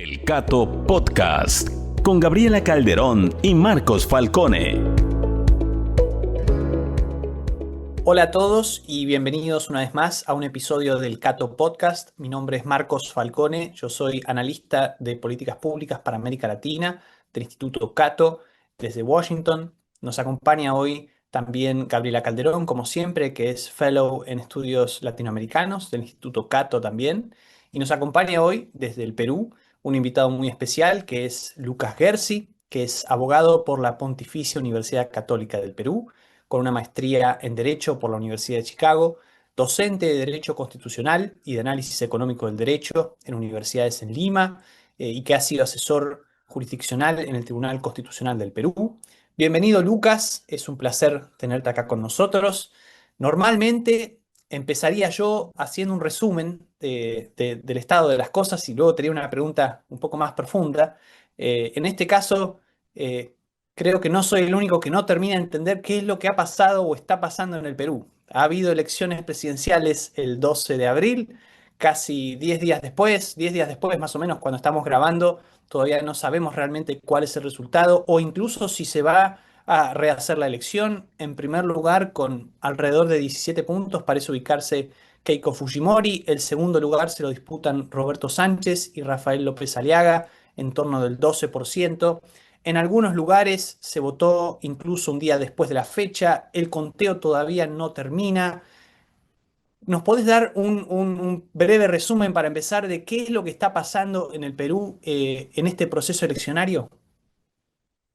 El Cato Podcast, con Gabriela Calderón y Marcos Falcone. Hola a todos y bienvenidos una vez más a un episodio del Cato Podcast. Mi nombre es Marcos Falcone, yo soy analista de políticas públicas para América Latina del Instituto Cato desde Washington. Nos acompaña hoy también Gabriela Calderón, como siempre, que es Fellow en Estudios Latinoamericanos del Instituto Cato también. Y nos acompaña hoy desde el Perú un invitado muy especial que es Lucas Gersi, que es abogado por la Pontificia Universidad Católica del Perú, con una maestría en Derecho por la Universidad de Chicago, docente de Derecho Constitucional y de Análisis Económico del Derecho en universidades en Lima, y que ha sido asesor jurisdiccional en el Tribunal Constitucional del Perú. Bienvenido, Lucas, es un placer tenerte acá con nosotros. Normalmente empezaría yo haciendo un resumen del estado de las cosas y luego tenía una pregunta un poco más profunda. En este caso, eh, creo que no soy el único que no termina de entender qué es lo que ha pasado o está pasando en el Perú. Ha habido elecciones presidenciales el 12 de abril, casi 10 días después más o menos, cuando estamos grabando, todavía no sabemos realmente cuál es el resultado o incluso si se va a rehacer la elección. En primer lugar, con alrededor de 17 puntos, parece ubicarse Keiko Fujimori. El segundo lugar se lo disputan Roberto Sánchez y Rafael López Aliaga, en torno del 12%. En algunos lugares se votó incluso un día después de la fecha. El conteo todavía no termina. ¿Nos podés dar un breve resumen para empezar de qué es lo que está pasando en el Perú en este proceso eleccionario?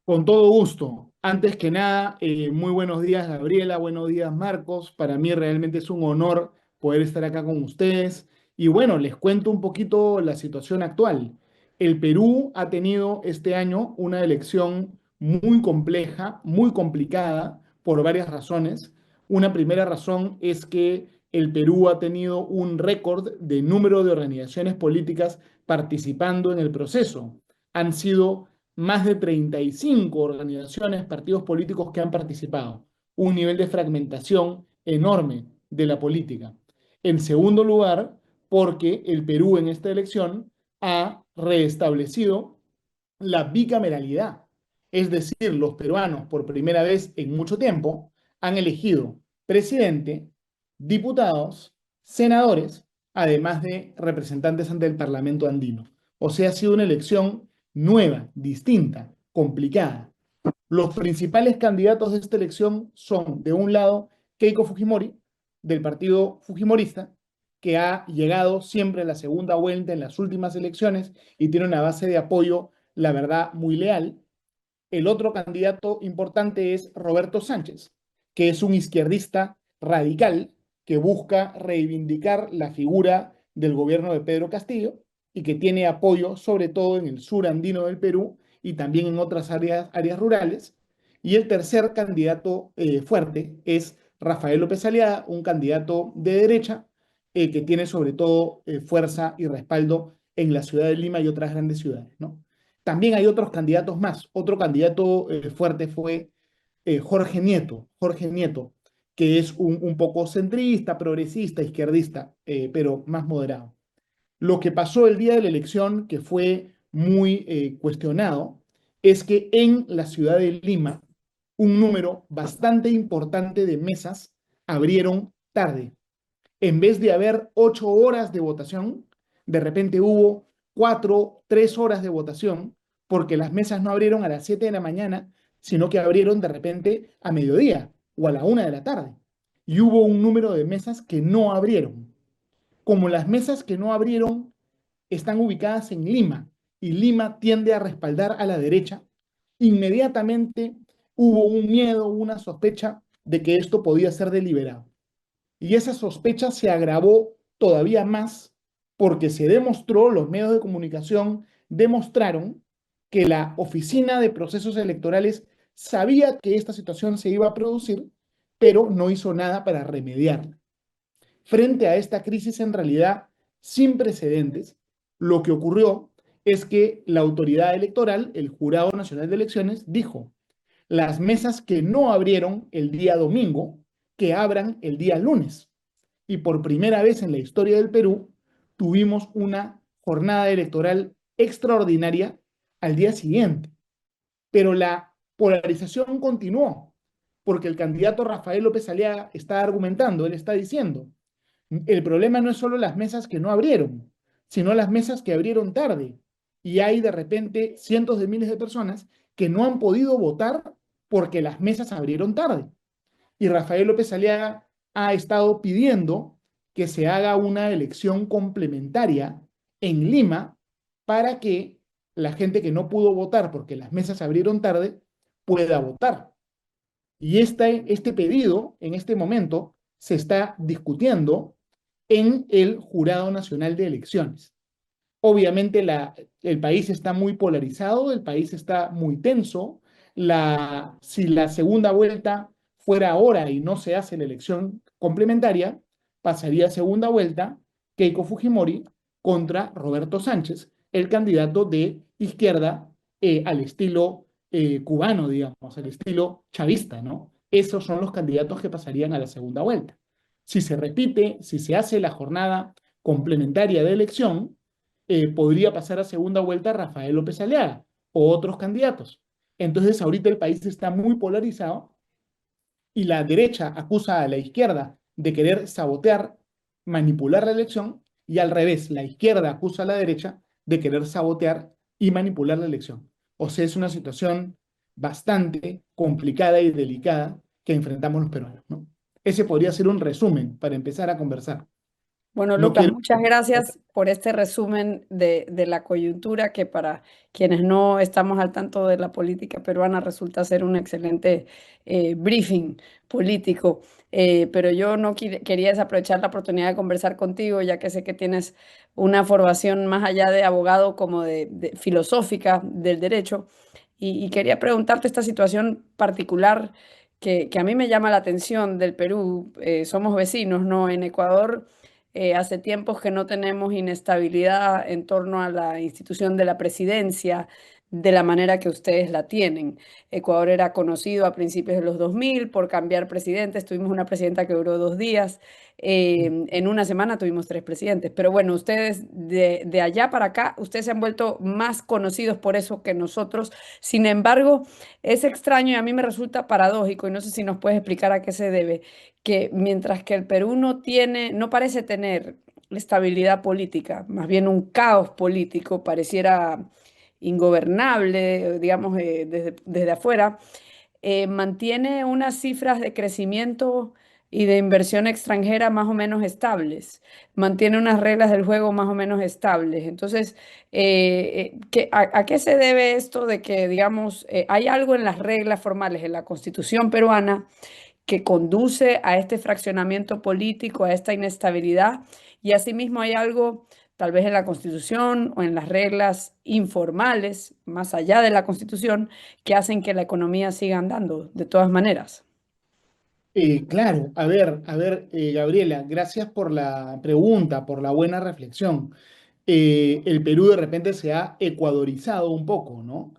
Con todo gusto. Antes que nada, muy buenos días, Gabriela, buenos días, Marcos. Para mí realmente es un honor poder estar acá con ustedes. Y bueno, les cuento un poquito la situación actual. El Perú ha tenido este año una elección muy compleja, muy complicada, por varias razones. Una primera razón es que el Perú ha tenido un récord de número de organizaciones políticas participando en el proceso. Han sido más de 35 organizaciones, partidos políticos que han participado, un nivel de fragmentación enorme de la política. En segundo lugar, porque el Perú en esta elección ha reestablecido la bicameralidad, es decir, los peruanos por primera vez en mucho tiempo han elegido presidente, diputados, senadores, además de representantes ante el Parlamento andino. O sea, ha sido una elección nueva, distinta, complicada. Los principales candidatos de esta elección son, de un lado, Keiko Fujimori, del partido fujimorista, que ha llegado siempre a la segunda vuelta en las últimas elecciones y tiene una base de apoyo, la verdad, muy leal. El otro candidato importante es Roberto Sánchez, que es un izquierdista radical que busca reivindicar la figura del gobierno de Pedro Castillo y que tiene apoyo sobre todo en el sur andino del Perú y también en otras áreas rurales. Y el tercer candidato fuerte es Rafael López Aliaga, un candidato de derecha que tiene sobre todo fuerza y respaldo en la ciudad de Lima y otras grandes ciudades, ¿no? También hay otros candidatos más. Otro candidato fuerte fue Jorge Nieto, que es un poco centrista, progresista, izquierdista, pero más moderado. Lo que pasó el día de la elección, que fue muy cuestionado, es que en la ciudad de Lima, un número bastante importante de mesas abrieron tarde. En vez de haber 8 horas de votación, de repente hubo 3 horas de votación, porque las mesas no abrieron a las 7 de la mañana, sino que abrieron de repente a mediodía o a la 1 de la tarde. Y hubo un número de mesas que no abrieron. Como las mesas que no abrieron están ubicadas en Lima y Lima tiende a respaldar a la derecha, inmediatamente hubo un miedo, una sospecha de que esto podía ser deliberado. Y esa sospecha se agravó todavía más porque se demostró, los medios de comunicación demostraron que la Oficina de Procesos Electorales sabía que esta situación se iba a producir, pero no hizo nada para remediarla. Frente a esta crisis en realidad sin precedentes, lo que ocurrió es que la autoridad electoral, el Jurado Nacional de Elecciones, dijo: las mesas que no abrieron el día domingo, que abran el día lunes. Y por primera vez en la historia del Perú, tuvimos una jornada electoral extraordinaria al día siguiente. Pero la polarización continuó, porque el candidato Rafael López Aliaga está argumentando, él está diciendo, el problema no es solo las mesas que no abrieron, sino las mesas que abrieron tarde. Y hay de repente cientos de miles de personas que no han podido votar porque las mesas abrieron tarde. Y Rafael López Aliaga ha estado pidiendo que se haga una elección complementaria en Lima para que la gente que no pudo votar porque las mesas abrieron tarde pueda votar. Y este pedido, en este momento, se está discutiendo en el Jurado Nacional de Elecciones. Obviamente el país está muy polarizado, el país está muy tenso. Si la segunda vuelta fuera ahora y no se hace la elección complementaria, pasaría a segunda vuelta Keiko Fujimori contra Roberto Sánchez, el candidato de izquierda al estilo cubano, digamos, al estilo chavista, ¿no? Esos son los candidatos que pasarían a la segunda vuelta. Si se repite, si se hace la jornada complementaria de elección, podría pasar a segunda vuelta Rafael López Aliaga o otros candidatos. Entonces, ahorita el país está muy polarizado y la derecha acusa a la izquierda de querer sabotear, manipular la elección, y al revés, la izquierda acusa a la derecha de querer sabotear y manipular la elección. O sea, es una situación bastante complicada y delicada que enfrentamos los peruanos, ¿no? Ese podría ser un resumen para empezar a conversar. Bueno, No Lucas, quiero... muchas gracias por este resumen de la coyuntura que para quienes no estamos al tanto de la política peruana resulta ser un excelente briefing político. Pero yo no quería desaprovechar la oportunidad de conversar contigo, ya que sé que tienes una formación más allá de abogado como de filosófica del derecho. Y quería preguntarte esta situación particular que a mí me llama la atención del Perú. Somos vecinos, ¿no? En Ecuador. Hace tiempos que no tenemos inestabilidad en torno a la institución de la presidencia de la manera que ustedes la tienen. Ecuador era conocido a principios de los 2000 por cambiar presidentes. Tuvimos una presidenta que duró 2 días. En una semana tuvimos 3 presidentes. Pero bueno, ustedes de allá para acá, ustedes se han vuelto más conocidos por eso que nosotros. Sin embargo, es extraño y a mí me resulta paradójico, y no sé si nos puedes explicar a qué se debe, que mientras que el Perú no parece tener estabilidad política, más bien un caos político, pareciera ingobernable, digamos, desde afuera, mantiene unas cifras de crecimiento y de inversión extranjera más o menos estables, mantiene unas reglas del juego más o menos estables. Entonces, ¿a qué se debe esto de que, digamos, hay algo en las reglas formales, en la Constitución peruana, que conduce a este fraccionamiento político, a esta inestabilidad? Y asimismo hay algo, tal vez en la Constitución o en las reglas informales, más allá de la Constitución, que hacen que la economía siga andando de todas maneras. Claro, a ver, Gabriela, gracias por la pregunta, por la buena reflexión. El Perú de repente se ha ecuadorizado un poco, ¿no?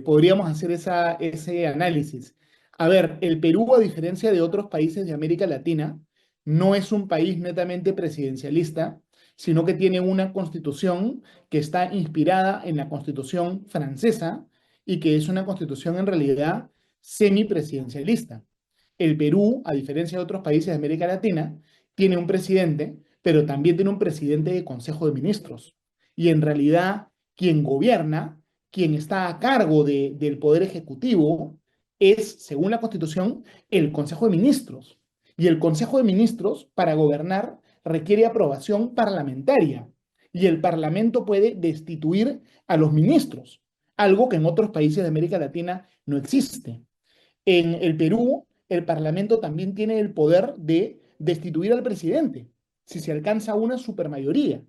Podríamos hacer ese análisis. A ver, el Perú, a diferencia de otros países de América Latina, no es un país netamente presidencialista, sino que tiene una constitución que está inspirada en la constitución francesa y que es una constitución en realidad semipresidencialista. El Perú, a diferencia de otros países de América Latina, tiene un presidente, pero también tiene un presidente de Consejo de Ministros. Y en realidad, quien gobierna, quien está a cargo del Poder Ejecutivo, es, según la Constitución, el Consejo de Ministros. Y el Consejo de Ministros, para gobernar, requiere aprobación parlamentaria. Y el Parlamento puede destituir a los ministros, algo que en otros países de América Latina no existe. En el Perú, el Parlamento también tiene el poder de destituir al presidente si se alcanza una supermayoría.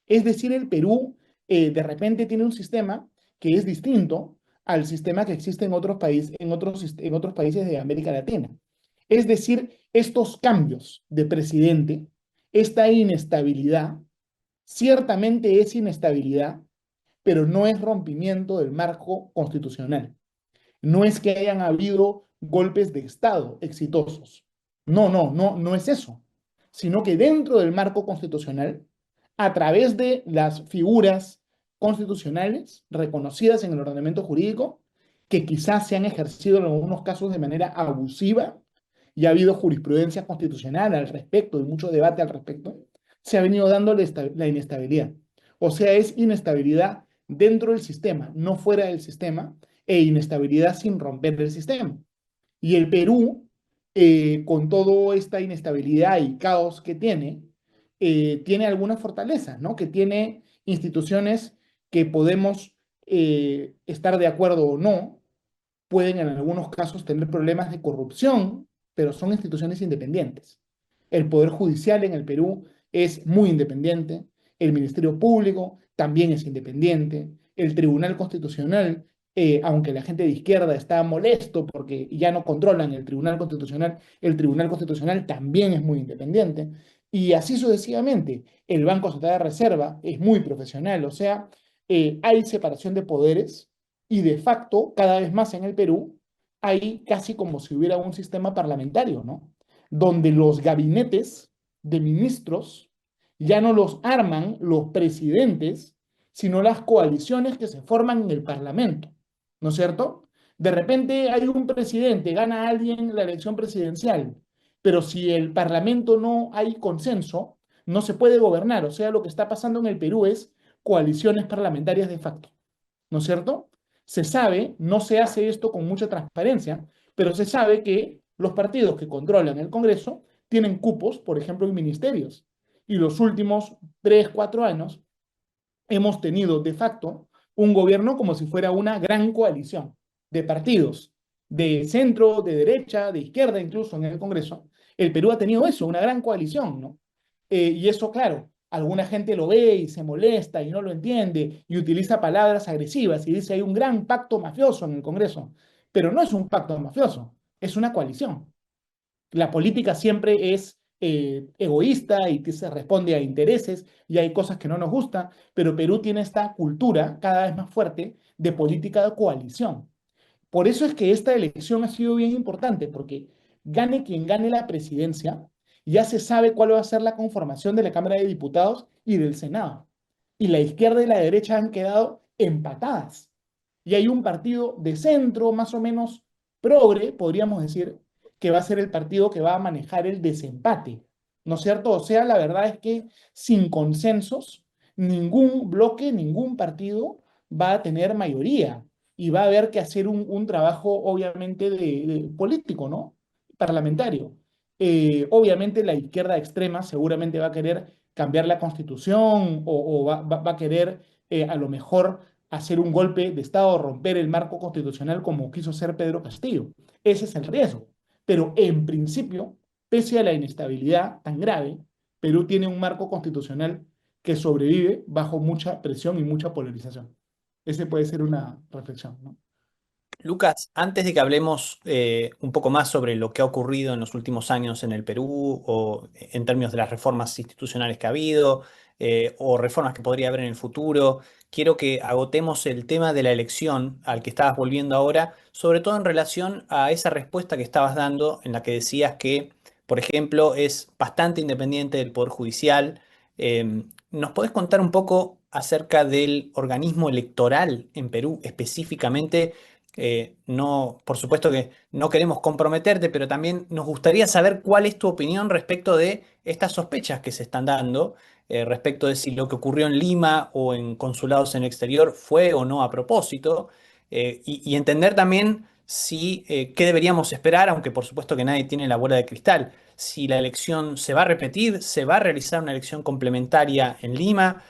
Es decir, el Perú de repente tiene un sistema que es distinto al sistema que existe en otros países, en otros países de América Latina. Es decir, estos cambios de presidente, esta inestabilidad, ciertamente es inestabilidad, pero no es rompimiento del marco constitucional. No es que hayan habido golpes de Estado exitosos. No es eso. Sino que dentro del marco constitucional, a través de las figuras constitucionales reconocidas en el ordenamiento jurídico que quizás se han ejercido en algunos casos de manera abusiva y ha habido jurisprudencia constitucional al respecto y mucho debate al respecto, se ha venido dando la inestabilidad. O sea, es inestabilidad dentro del sistema, no fuera del sistema, e inestabilidad sin romper el sistema. Y el Perú, con toda esta inestabilidad y caos que tiene algunas fortalezas, ¿no? Que tiene instituciones que podemos estar de acuerdo o no, pueden en algunos casos tener problemas de corrupción, pero son instituciones independientes. El Poder Judicial en el Perú es muy independiente, el Ministerio Público también es independiente, el Tribunal Constitucional, aunque la gente de izquierda está molesto porque ya no controlan el Tribunal Constitucional también es muy independiente, y así sucesivamente. El Banco Central de Reserva es muy profesional, o sea, hay separación de poderes y de facto, cada vez más en el Perú, hay casi como si hubiera un sistema parlamentario, ¿no? Donde los gabinetes de ministros ya no los arman los presidentes, sino las coaliciones que se forman en el Parlamento, ¿no es cierto? De repente hay un presidente, gana alguien la elección presidencial, pero si el Parlamento no hay consenso, no se puede gobernar. O sea, lo que está pasando en el Perú es coaliciones parlamentarias de facto, ¿no es cierto? Se sabe, no se hace esto con mucha transparencia, pero se sabe que los partidos que controlan el Congreso tienen cupos, por ejemplo, en ministerios. Y los últimos 3, 4 años hemos tenido de facto un gobierno como si fuera una gran coalición de partidos, de centro, de derecha, de izquierda, incluso en el Congreso. El Perú ha tenido eso, una gran coalición, ¿no? Y eso, claro, alguna gente lo ve y se molesta y no lo entiende y utiliza palabras agresivas y dice hay un gran pacto mafioso en el Congreso, pero no es un pacto mafioso, es una coalición. La política siempre es egoísta y que se responde a intereses y hay cosas que no nos gustan, pero Perú tiene esta cultura cada vez más fuerte de política de coalición. Por eso es que esta elección ha sido bien importante, porque gane quien gane la presidencia, ya se sabe cuál va a ser la conformación de la Cámara de Diputados y del Senado. Y la izquierda y la derecha han quedado empatadas. Y hay un partido de centro, más o menos progre, podríamos decir, que va a ser el partido que va a manejar el desempate, ¿no es cierto? O sea, la verdad es que sin consensos, ningún bloque, ningún partido va a tener mayoría y va a haber que hacer un trabajo, obviamente, de político, ¿no? Parlamentario. Obviamente la izquierda extrema seguramente va a querer cambiar la constitución o va a querer a lo mejor hacer un golpe de Estado, romper el marco constitucional como quiso hacer Pedro Castillo. Ese es el riesgo. Pero en principio, pese a la inestabilidad tan grave, Perú tiene un marco constitucional que sobrevive bajo mucha presión y mucha polarización. Ese puede ser una reflexión, ¿no? Lucas, antes de que hablemos un poco más sobre lo que ha ocurrido en los últimos años en el Perú o en términos de las reformas institucionales que ha habido o reformas que podría haber en el futuro, quiero que agotemos el tema de la elección al que estabas volviendo ahora, sobre todo en relación a esa respuesta que estabas dando en la que decías que, por ejemplo, es bastante independiente del Poder Judicial. ¿Nos podés contar un poco acerca del organismo electoral en Perú específicamente? No, por supuesto que no queremos comprometerte, pero también nos gustaría saber cuál es tu opinión respecto de estas sospechas que se están dando, respecto de si lo que ocurrió en Lima o en consulados en el exterior fue o no a propósito, y entender también si, qué deberíamos esperar, aunque por supuesto que nadie tiene la bola de cristal, si la elección se va a repetir, se va a realizar una elección complementaria en Lima,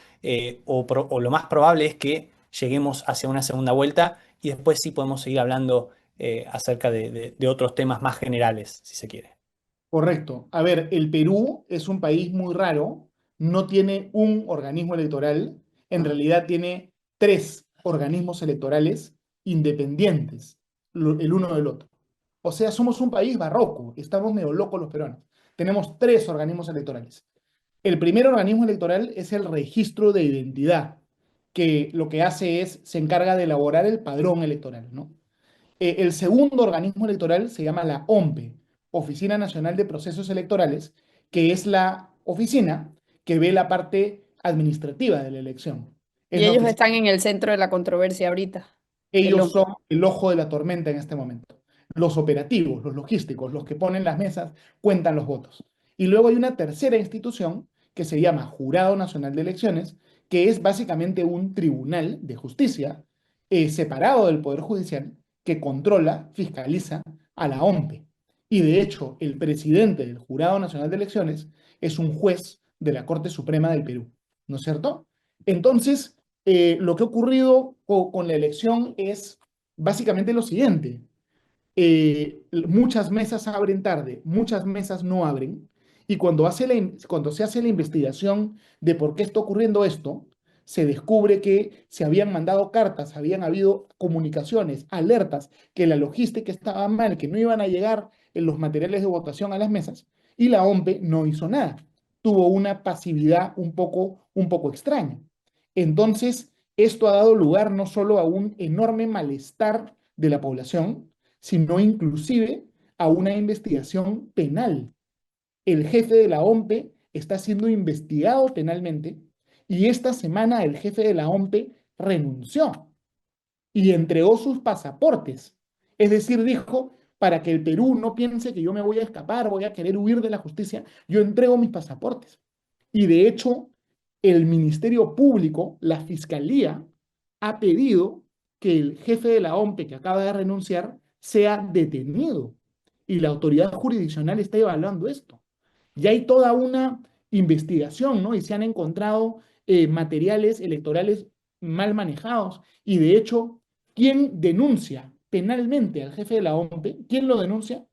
o lo más probable es que lleguemos hacia una segunda vuelta y después sí podemos seguir hablando acerca de otros temas más generales, si se quiere. Correcto. A ver, el Perú es un país muy raro, no tiene un organismo electoral, en realidad tiene 3 organismos electorales independientes, el uno del otro. O sea, somos un país barroco, estamos medio locos los peruanos. Tenemos 3 organismos electorales. El primer organismo electoral es el registro de identidad, que lo que hace es, se encarga de elaborar el padrón electoral, ¿no? El segundo organismo electoral se llama la OMPE, Oficina Nacional de Procesos Electorales, que es la oficina que ve la parte administrativa de la elección. Y en la ellos oficina. están en el centro de la controversia ahorita. El Ellos hombre. son el ojo de la tormenta en este momento. Los operativos, los logísticos, los que ponen las mesas, cuentan los votos. Y luego hay una tercera institución que se llama Jurado Nacional de Elecciones, que es básicamente un tribunal de justicia separado del Poder Judicial que controla, fiscaliza a la OMPE. Y de hecho, el presidente del Jurado Nacional de Elecciones es un juez de la Corte Suprema del Perú, ¿no es cierto? Entonces, lo que ha ocurrido con la elección es básicamente lo siguiente. Muchas mesas abren tarde, muchas mesas no abren, y cuando se hace la investigación de por qué está ocurriendo esto, se descubre que se habían mandado cartas, habían habido comunicaciones, alertas, que la logística estaba mal, que no iban a llegar en los materiales de votación a las mesas, y la OMPE no hizo nada. Tuvo una pasividad un poco extraña. Entonces, esto ha dado lugar no solo a un enorme malestar de la población, sino inclusive a una investigación penal. El jefe de la OMPE está siendo investigado penalmente y esta semana el jefe de la OMPE renunció y entregó sus pasaportes. Es decir, dijo, para que el Perú no piense que yo me voy a escapar, voy a querer huir de la justicia, yo entrego mis pasaportes. Y de hecho, el Ministerio Público, la Fiscalía, ha pedido que el jefe de la OMPE, que acaba de renunciar, sea detenido. Y la autoridad jurisdiccional está evaluando esto. Ya hay toda una investigación, ¿no? Y se han encontrado materiales electorales mal manejados. Y de hecho, ¿quién denuncia penalmente al jefe de la OMPE? ¿Quién lo denuncia?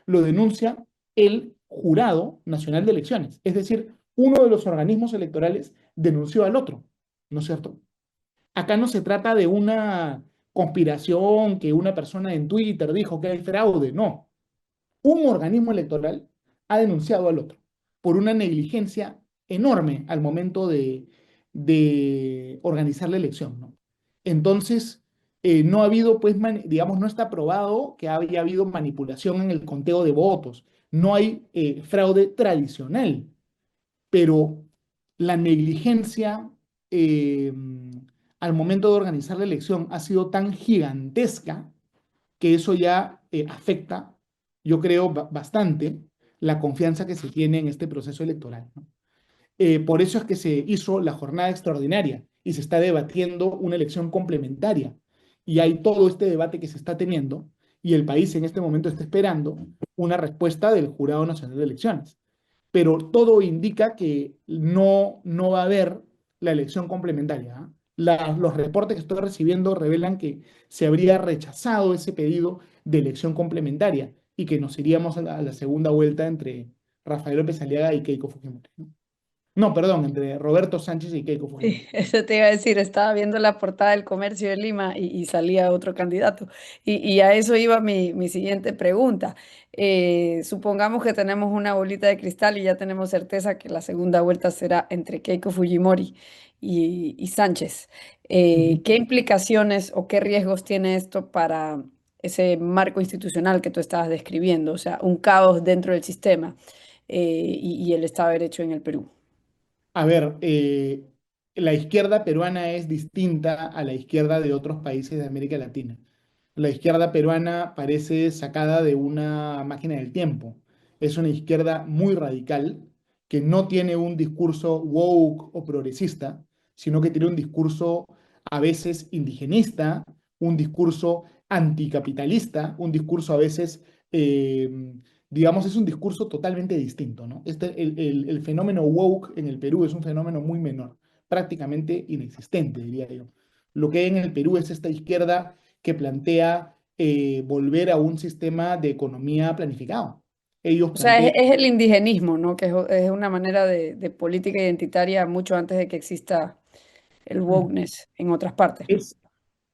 Lo denuncia el Jurado Nacional de Elecciones. Es decir, uno de los organismos electorales denunció al otro, ¿no es cierto? Acá no se trata de una conspiración que una persona en Twitter dijo que hay fraude, no. Un organismo electoral ha denunciado al otro por una negligencia enorme al momento de organizar la elección, ¿no? Entonces, no ha habido, pues, digamos, no está probado que haya habido manipulación en el conteo de votos, no hay fraude tradicional, pero la negligencia eh, al momento de organizar la elección ha sido tan gigantesca que eso ya afecta, yo creo, bastante la confianza que se tiene en este proceso electoral, ¿no? Por eso es que se hizo la jornada extraordinaria y se está debatiendo una elección complementaria. Y hay todo este debate que se está teniendo y el país en este momento está esperando una respuesta del Jurado Nacional de Elecciones. Pero todo indica que no va a haber la elección complementaria, ¿ah? Los reportes que estoy recibiendo revelan que se habría rechazado ese pedido de elección complementaria y que nos iríamos a la segunda vuelta entre Rafael López Aliaga y Keiko Fujimori, ¿no? No, perdón, entre Roberto Sánchez y Keiko Sí, Fujimori. eso te iba a decir, estaba viendo la portada del Comercio de Lima y salía otro candidato. Y a eso iba mi siguiente pregunta. Supongamos que tenemos una bolita de cristal y ya tenemos certeza que la segunda vuelta será entre Keiko Fujimori y Sánchez. Ujú. ¿Qué implicaciones o qué riesgos tiene esto para ese marco institucional que tú estabas describiendo? O sea, un caos dentro del sistema y el Estado de Derecho en el Perú. A ver, la izquierda peruana es distinta a la izquierda de otros países de América Latina. La izquierda peruana parece sacada de una máquina del tiempo. Es una izquierda muy radical que no tiene un discurso woke o progresista, sino que tiene un discurso a veces indigenista, un discurso anticapitalista, un discurso a veces, digamos, es un discurso totalmente distinto, ¿no? El fenómeno woke en el Perú es un fenómeno muy menor, prácticamente inexistente, diría yo. Lo que hay en el Perú es esta izquierda que plantea volver a un sistema de economía planificado. Ellos O sea, plantean, es el indigenismo, ¿no? Que es una manera de política identitaria mucho antes de que exista el mm, wokeness en otras partes, ¿no? es,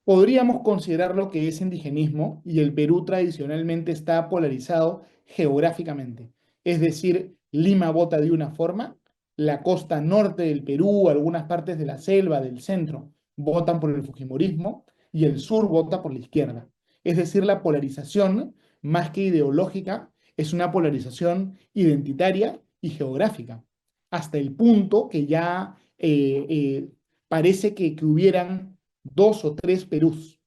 podríamos considerarlo que es indigenismo y el Perú tradicionalmente está polarizado geográficamente. Es decir, Lima vota de una forma, la costa norte del Perú, algunas partes de la selva, del centro, votan por el fujimorismo y el sur vota por la izquierda. Es decir, la polarización, más que ideológica, es una polarización identitaria y geográfica, hasta el punto que ya parece que hubieran dos o tres Perús,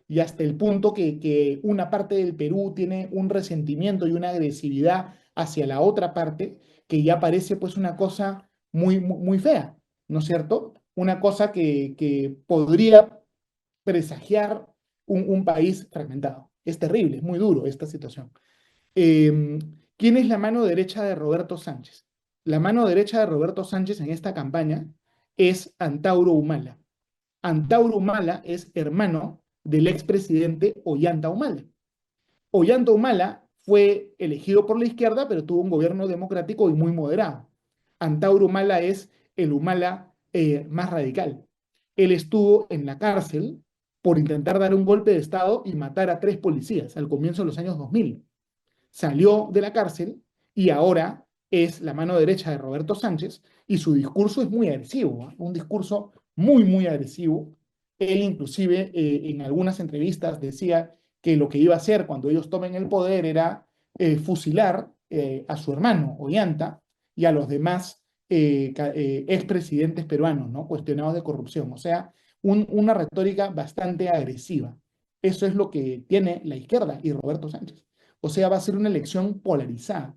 y hasta el punto que una parte del Perú tiene un resentimiento y una agresividad hacia la otra parte que ya parece pues una cosa muy fea, ¿no es cierto? Una cosa que podría presagiar un país fragmentado. Es terrible, es muy duro esta situación. Eh, ¿Quién es la mano derecha de Roberto Sánchez? La mano derecha de Roberto Sánchez en esta campaña es Antauro Humala. Antauro Humala es hermano del expresidente Ollanta Humala. Ollanta Humala fue elegido por la izquierda, pero tuvo un gobierno democrático y muy moderado. Antauro Humala es el Humala más radical. Él estuvo en la cárcel por intentar dar un golpe de Estado y matar a 3 policías al comienzo de los años 2000. Salió de la cárcel y ahora es la mano derecha de Roberto Sánchez y su discurso es muy agresivo, ¿eh? Un discurso muy agresivo. Él inclusive en algunas entrevistas decía que lo que iba a hacer cuando ellos tomen el poder era fusilar a su hermano Ollanta y a los demás expresidentes peruanos, ¿no? Cuestionados de corrupción. O sea, una retórica bastante agresiva. Eso es lo que tiene la izquierda y Roberto Sánchez. O sea, va a ser una elección polarizada.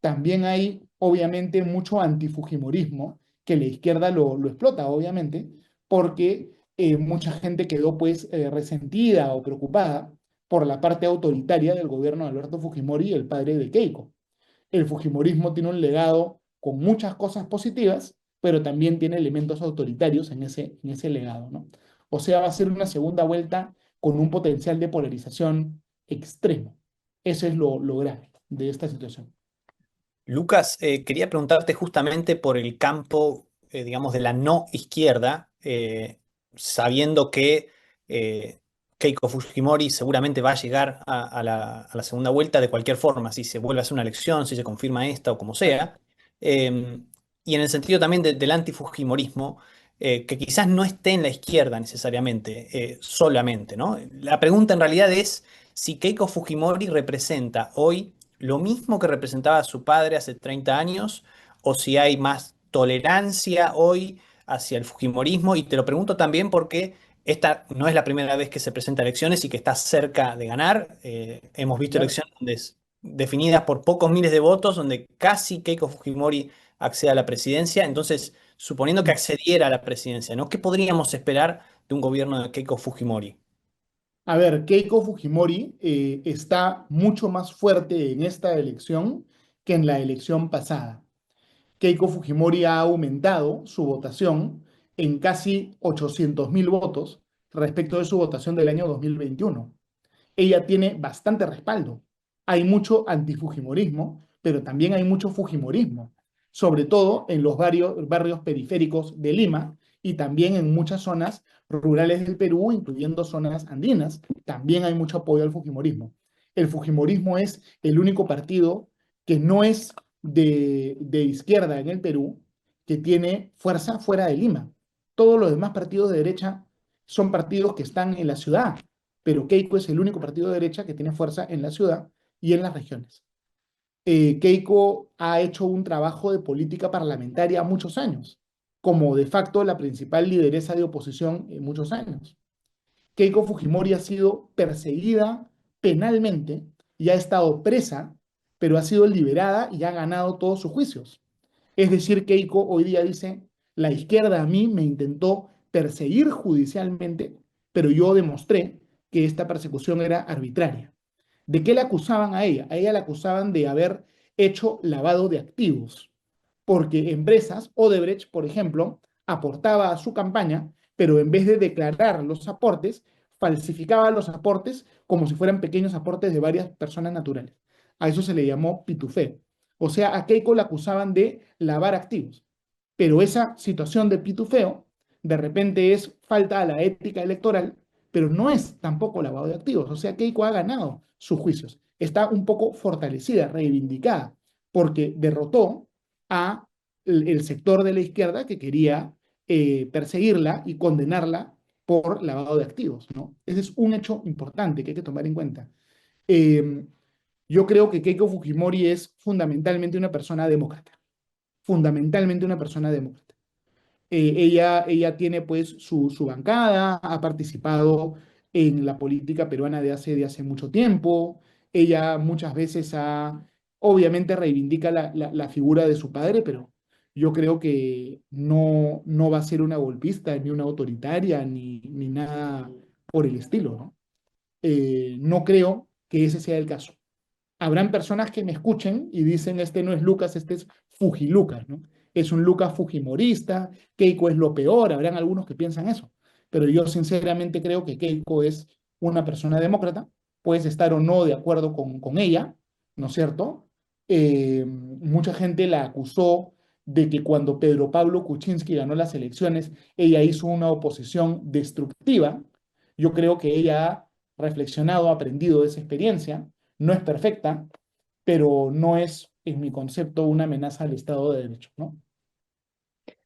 También hay, obviamente, mucho antifujimorismo, que la izquierda lo explota, obviamente, porque mucha gente quedó, pues, resentida o preocupada por la parte autoritaria del gobierno de Alberto Fujimori, el padre de Keiko. El fujimorismo tiene un legado con muchas cosas positivas, pero también tiene elementos autoritarios en ese legado, ¿no? O sea, va a ser una segunda vuelta con un potencial de polarización extremo. Eso es lo grave de esta situación. Lucas, quería preguntarte justamente por el campo, digamos, de la no izquierda, sabiendo que eh, Keiko Fujimori seguramente va a llegar a la segunda vuelta de cualquier forma, si se vuelve a hacer una elección, si se confirma esta o como sea. Eh, y en el sentido también del antifujimorismo, que quizás no esté en la izquierda necesariamente, solamente, ¿no? La pregunta en realidad es si Keiko Fujimori representa hoy lo mismo que representaba a su padre hace 30 años, o si hay más tolerancia hoy hacia el fujimorismo. Y te lo pregunto también porque esta no es la primera vez que se presenta a elecciones y que está cerca de ganar. Hemos visto Claro. elecciones definidas por pocos miles de votos, donde casi Keiko Fujimori accede a la presidencia. Entonces, suponiendo que accediera a la presidencia, ¿no? ¿Qué podríamos esperar de un gobierno de Keiko Fujimori? A ver, Keiko Fujimori está mucho más fuerte en esta elección que en la elección pasada. Keiko Fujimori ha aumentado su votación en casi 800.000 votos respecto de su votación del año 2021. Ella tiene bastante respaldo. Hay mucho antifujimorismo, pero también hay mucho fujimorismo, sobre todo en los barrios periféricos de Lima y también en muchas zonas rurales del Perú, incluyendo zonas andinas. También hay mucho apoyo al fujimorismo. El fujimorismo es el único partido que no es de izquierda en el Perú que tiene fuerza fuera de Lima. Todos los demás partidos de derecha son partidos que están en la ciudad, pero Keiko es el único partido de derecha que tiene fuerza en la ciudad y en las regiones. Keiko ha hecho un trabajo de política parlamentaria muchos años, como de facto la principal lideresa de oposición en muchos años. Keiko Fujimori ha sido perseguida penalmente y ha estado presa, pero ha sido liberada y ha ganado todos sus juicios. Es decir, Keiko hoy día dice, la izquierda a mí me intentó perseguir judicialmente, pero yo demostré que esta persecución era arbitraria. ¿De qué la acusaban a ella? A ella la acusaban de haber hecho lavado de activos, porque empresas, Odebrecht, por ejemplo, aportaba a su campaña, pero en vez de declarar los aportes, falsificaba los aportes como si fueran pequeños aportes de varias personas naturales. A eso se le llamó pitufeo. O sea, a Keiko la acusaban de lavar activos. Pero esa situación de pitufeo de repente es falta a la ética electoral, pero no es tampoco lavado de activos. O sea, Keiko ha ganado sus juicios. Está un poco fortalecida, reivindicada, porque derrotó a el sector de la izquierda que quería perseguirla y condenarla por lavado de activos, ¿no? Ese es un hecho importante que hay que tomar en cuenta. Eh, yo creo que Keiko Fujimori es fundamentalmente una persona demócrata, fundamentalmente una persona demócrata. Ella tiene pues su bancada, ha participado en la política peruana de hace mucho tiempo. Ella muchas veces obviamente reivindica la figura de su padre, pero yo creo que no va a ser una golpista, ni una autoritaria, ni nada por el estilo, ¿no? No creo que ese sea el caso. Habrán personas que me escuchen y dicen, este no es Lucas, este es Fujilucas, ¿no? Es un Lucas Fujimorista, Keiko es lo peor, habrán algunos que piensan eso. Pero yo sinceramente creo que Keiko es una persona demócrata, puedes estar o no de acuerdo con ella, ¿no es cierto? Mucha gente la acusó de que cuando Pedro Pablo Kuczynski ganó las elecciones, ella hizo una oposición destructiva. Yo creo que ella ha reflexionado, ha aprendido de esa experiencia, no es perfecta, pero no es, en mi concepto, una amenaza al Estado de Derecho, ¿no?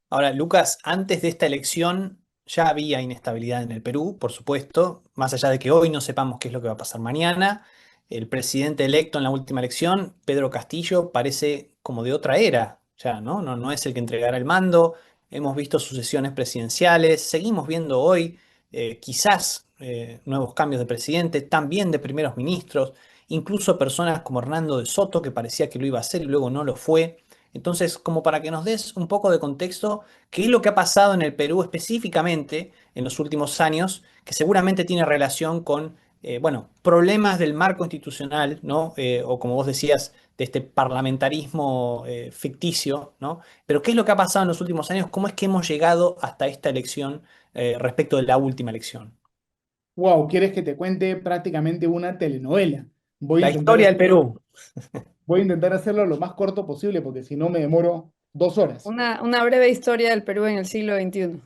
Ahora, Lucas, antes de esta elección ya había inestabilidad en el Perú, por supuesto, más allá de que hoy no sepamos qué es lo que va a pasar mañana. El presidente electo en la última elección, Pedro Castillo, parece como de otra era, ya, ¿no? No es el que entregará el mando. Hemos visto sucesiones presidenciales, seguimos viendo hoy quizás nuevos cambios de presidente, también de primeros ministros, incluso personas como Hernando de Soto, que parecía que lo iba a hacer y luego no lo fue. Entonces, como para que nos des un poco de contexto, ¿qué es lo que ha pasado en el Perú específicamente en los últimos años, que seguramente tiene relación con, bueno, problemas del marco institucional, ¿no? O como vos decías, de este parlamentarismo ficticio, ¿no? Pero ¿qué es lo que ha pasado en los últimos años? ¿Cómo es que hemos llegado hasta esta elección respecto de la última elección? Wow, ¿quieres que te cuente prácticamente una telenovela? Voy a La intentar historia del hacerlo, Perú. voy a intentar hacerlo lo más corto posible, porque si no me demoro 2 horas. Una breve historia del Perú en el siglo XXI.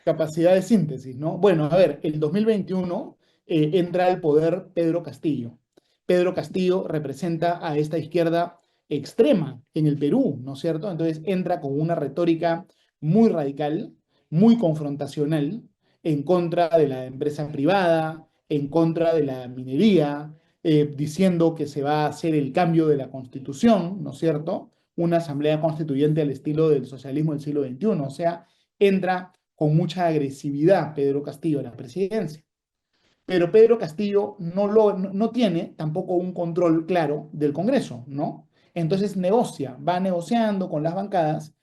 Capacidad de síntesis, ¿no? Bueno, a ver, el 2021 entra al poder Pedro Castillo. Pedro Castillo representa a esta izquierda extrema en el Perú, ¿no es cierto? Entonces entra con una retórica muy radical, muy confrontacional, en contra de la empresa privada, en contra de la minería, diciendo que se va a hacer el cambio de la constitución, ¿no es cierto? Una asamblea constituyente al estilo del socialismo del siglo XXI, o sea, entra con mucha agresividad Pedro Castillo a la presidencia. Pero Pedro Castillo no tiene tampoco un control claro del Congreso, ¿no? Entonces va negociando con las bancadas,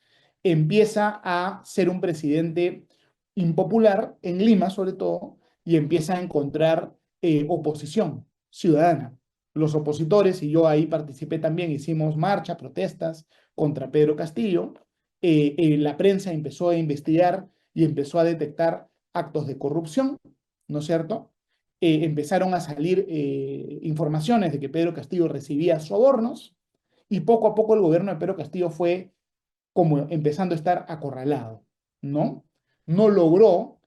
empieza a ser un presidente impopular en Lima, sobre todo, y empieza a encontrar oposición ciudadana. Los opositores, y yo ahí participé también, hicimos marcha, protestas contra Pedro Castillo. La prensa empezó a investigar y empezó a detectar actos de corrupción, ¿no es cierto? Empezaron a salir informaciones de que Pedro Castillo recibía sobornos y poco a poco el gobierno de Pedro Castillo fue como empezando a estar acorralado, ¿no? No logró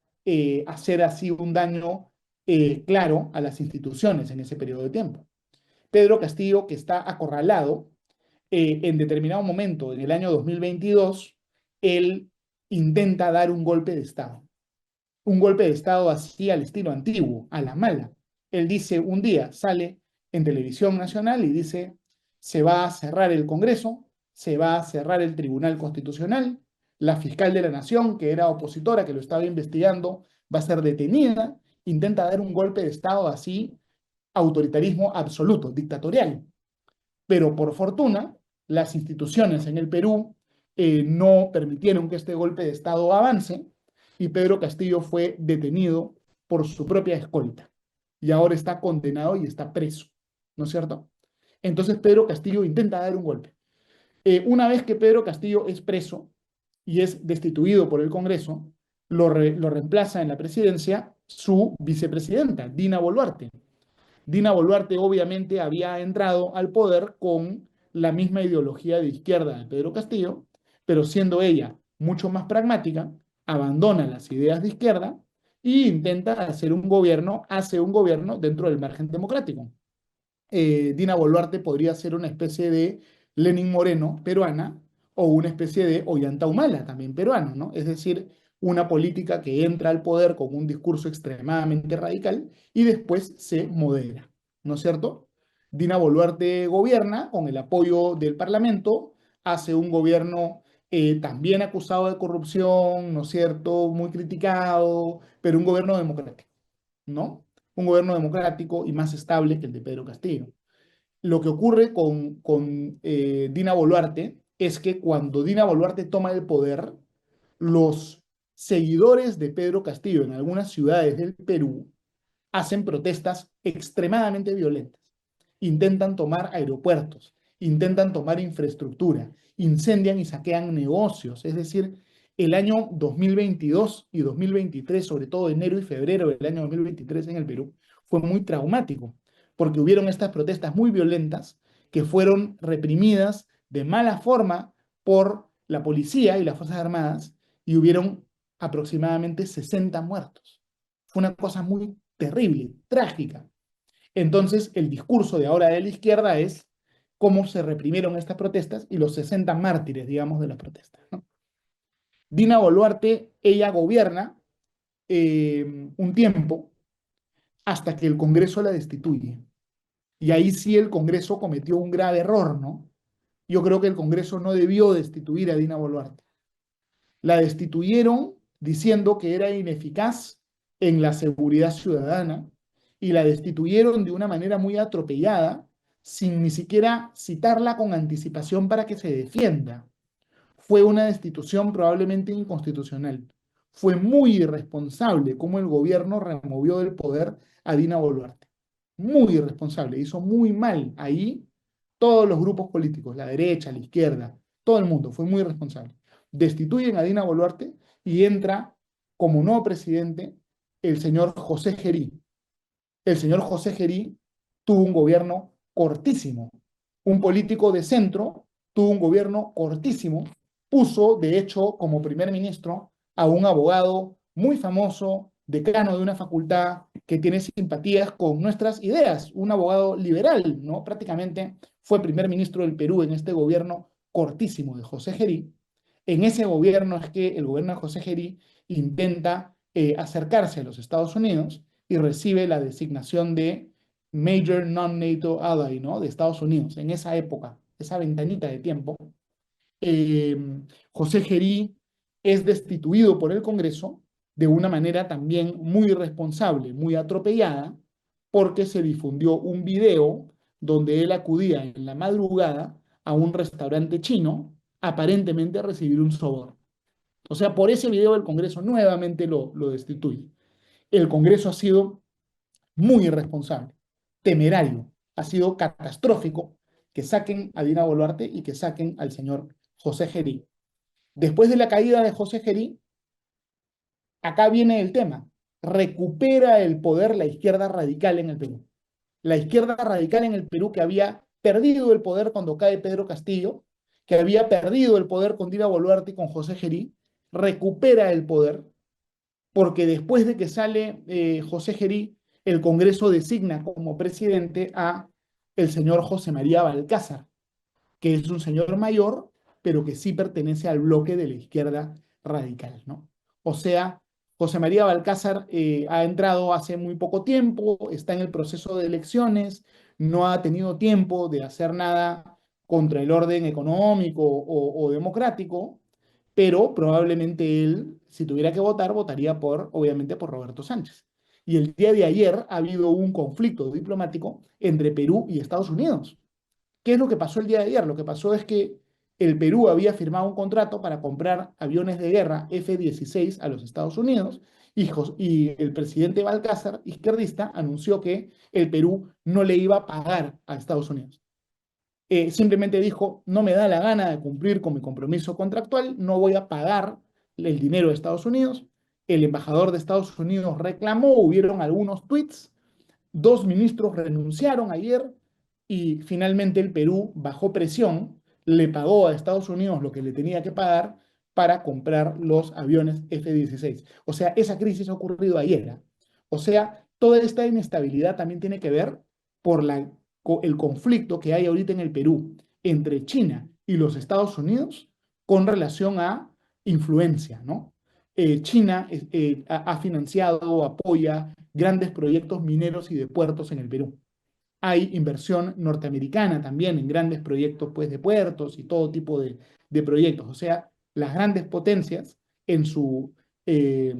hacer así un daño claro a las instituciones en ese periodo de tiempo. Pedro Castillo, que está acorralado, en determinado momento, en el año 2022, él intenta dar un golpe de Estado, un golpe de Estado así al estilo antiguo, a la mala. Él dice un día, sale en televisión nacional y dice, se va a cerrar el Congreso, se va a cerrar el Tribunal Constitucional, la fiscal de la Nación, que era opositora, que lo estaba investigando, va a ser detenida, intenta dar un golpe de Estado así, autoritarismo absoluto, dictatorial. Pero por fortuna, las instituciones en el Perú no permitieron que este golpe de Estado avance y Pedro Castillo fue detenido por su propia escolta y ahora está condenado y está preso, ¿no es cierto? Entonces Pedro Castillo intenta dar un golpe. Una vez que Pedro Castillo es preso y es destituido por el Congreso, lo reemplaza en la presidencia su vicepresidenta, Dina Boluarte. Dina Boluarte obviamente había entrado al poder con la misma ideología de izquierda de Pedro Castillo, pero siendo ella mucho más pragmática, abandona las ideas de izquierda e intenta hace un gobierno dentro del margen democrático. Dina Boluarte podría ser una especie de Lenin Moreno peruana o una especie de Ollanta Humala también peruano, ¿no? Es decir, una política que entra al poder con un discurso extremadamente radical y después se modera, ¿no es cierto? Dina Boluarte gobierna con el apoyo del Parlamento, hace un gobierno también acusado de corrupción, ¿no es cierto? Muy criticado, pero un gobierno democrático, ¿no? Un gobierno democrático y más estable que el de Pedro Castillo. Lo que ocurre con Dina Boluarte es que cuando Dina Boluarte toma el poder, los seguidores de Pedro Castillo en algunas ciudades del Perú hacen protestas extremadamente violentas. Intentan tomar aeropuertos, intentan tomar infraestructura, incendian y saquean negocios. Es decir, el año 2022 y 2023, sobre todo enero y febrero del año 2023 en el Perú, fue muy traumático, porque hubieron estas protestas muy violentas que fueron reprimidas de mala forma por la policía y las Fuerzas Armadas, y hubieron aproximadamente 60 muertos. Fue una cosa muy terrible, trágica. Entonces, el discurso de ahora de la izquierda es cómo se reprimieron estas protestas y los 60 mártires, digamos, de las protestas, ¿no? Dina Boluarte, ella gobierna un tiempo hasta que el Congreso la destituye. Y ahí sí el Congreso cometió un grave error, ¿no? Yo creo que el Congreso no debió destituir a Dina Boluarte. La destituyeron diciendo que era ineficaz en la seguridad ciudadana y la destituyeron de una manera muy atropellada, sin ni siquiera citarla con anticipación para que se defienda. Fue una destitución probablemente inconstitucional. Fue muy irresponsable cómo el gobierno removió del poder a Dina Boluarte. Muy irresponsable, hizo muy mal ahí todos los grupos políticos, la derecha, la izquierda, todo el mundo, fue muy irresponsable. Destituyen a Dina Boluarte y entra como nuevo presidente el señor José Gerí. El señor José Gerí tuvo un gobierno cortísimo. Un político de centro tuvo un gobierno cortísimo. Puso, de hecho, como primer ministro a un abogado muy famoso, decano de una facultad que tiene simpatías con nuestras ideas, un abogado liberal, ¿no? Prácticamente fue primer ministro del Perú en este gobierno cortísimo de José Gerí. En ese gobierno es que el gobierno de José Gerí intenta acercarse a los Estados Unidos y recibe la designación de Major Non-NATO Ally, ¿no? De Estados Unidos. En esa época, esa ventanita de tiempo, eh, José Gerí es destituido por el Congreso de una manera también muy irresponsable, muy atropellada, porque se difundió un video donde él acudía en la madrugada a un restaurante chino, aparentemente a recibir un soborno. O sea, por ese video el Congreso nuevamente lo destituye. El Congreso ha sido muy irresponsable, temerario, ha sido catastrófico que saquen a Dina Boluarte y que saquen al señor José Gerí. Después de la caída de José Gerí, acá viene el tema, recupera el poder la izquierda radical en el Perú. La izquierda radical en el Perú, que había perdido el poder cuando cae Pedro Castillo, que había perdido el poder con Dina Boluarte y con José Gerí, recupera el poder, porque después de que sale José Gerí, el Congreso designa como presidente a el señor José María Balcázar, que es un señor mayor, pero que sí pertenece al bloque de la izquierda radical, ¿no? O sea, José María Balcázar ha entrado hace muy poco tiempo, está en el proceso de elecciones, no ha tenido tiempo de hacer nada contra el orden económico o democrático, pero probablemente él, si tuviera que votar, votaría por, obviamente, por Roberto Sánchez. Y el día de ayer ha habido un conflicto diplomático entre Perú y Estados Unidos. ¿Qué es lo que pasó el día de ayer? Lo que pasó es que el Perú había firmado un contrato para comprar aviones de guerra F-16 a los Estados Unidos y el presidente Balcázar, izquierdista, anunció que el Perú no le iba a pagar a Estados Unidos. Simplemente dijo, no me da la gana de cumplir con mi compromiso contractual, no voy a pagar el dinero de Estados Unidos. El embajador de Estados Unidos reclamó, hubieron algunos tweets, 2 ministros renunciaron ayer y finalmente el Perú bajó presión, le pagó a Estados Unidos lo que le tenía que pagar para comprar los aviones F-16. O sea, esa crisis ha ocurrido ayer, ¿eh? O sea, toda esta inestabilidad también tiene que ver por el conflicto que hay ahorita en el Perú entre China y los Estados Unidos con relación a influencia, ¿no? China ha financiado, apoya grandes proyectos mineros y de puertos en el Perú. Hay inversión norteamericana también en grandes proyectos pues, de puertos y todo tipo de proyectos. O sea, las grandes potencias en eh,